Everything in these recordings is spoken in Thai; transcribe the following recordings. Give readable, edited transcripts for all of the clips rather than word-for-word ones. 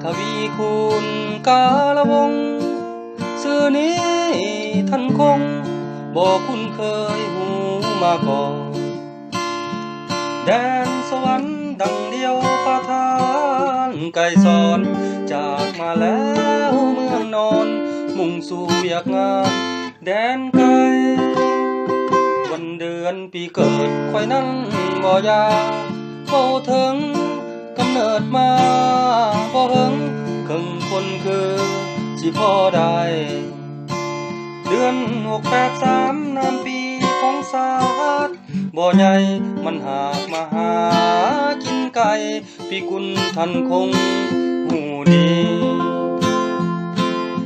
ทวีคูณกาลวงศ์ชื่อนี้ท่านคงบ่คุ้นเคยหูมาก่อนแดนสวรรค์ดังเดียวประทานไกลสอนจากมาแล้วเมืองนอนมุ่งสู่เวียกงานแดนไกลวันเดือนปีเกิดค่อยนั้นบ่อยากเฝ้าถึงกำเนิดมาบ่เฮิงครึ่งคนคือสิพอได้เดือน683น้ำปีของศาสตร์บ่ใหญ่มันหากมาหากินไก่พี่กุลท่านคงหูดี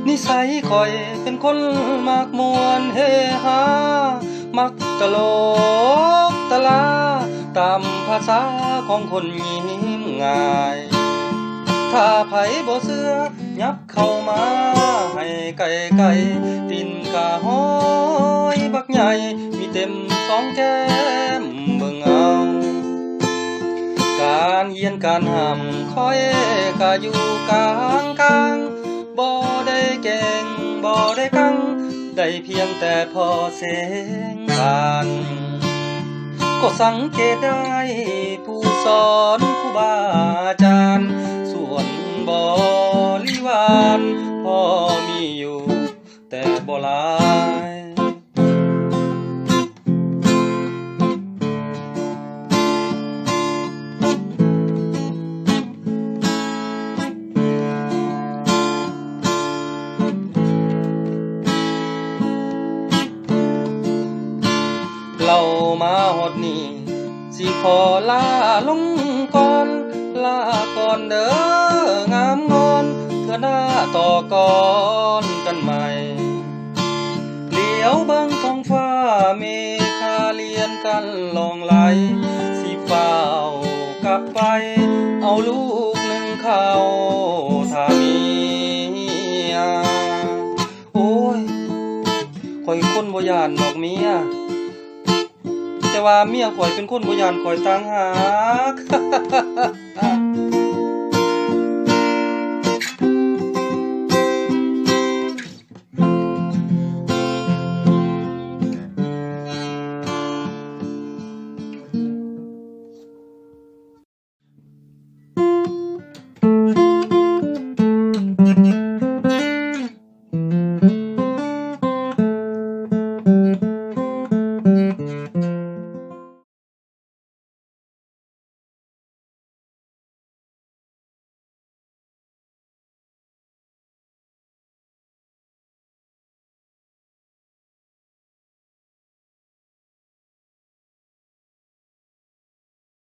นิสัยคอยเป็นคนมักมวนเฮฮามักตลกตลาตามภาษาของคนยิ้มง่ายถ้าไผบ่เชื่อยับเข้ามาให้ไก่ตีนกะห้อยบักใหญ่มีเต็มสองแก้มเบิ่งเอาการเยียนการห้ำคอยกะอยู่กลางบ่ได้เก่งบ่ได้กังได้เพียงแต่พอเสียงกันก็สังเกตได้ผู้สอนผู้บาอาจารย์ส่วนบริวารพอมีอยู่แต่บ่หลายเรามาฮอดนี่สิขอลาลงก่อนลาก่อนเด้องามงอนเทื่อหน้าต่อก่อนกันใหม่เหลียวเบิ่งท้องฟ้าเมฆาเลียนกันลองไหลสิฟ้าวกลับไปเอาลูกหนึ่งเข้าถ้ามีโอ้ยข้อยคนบ่ย้านดอกเมียแต่ว่าเมียข่อยเป็นคนบ่ย้านข่อยต่างหาก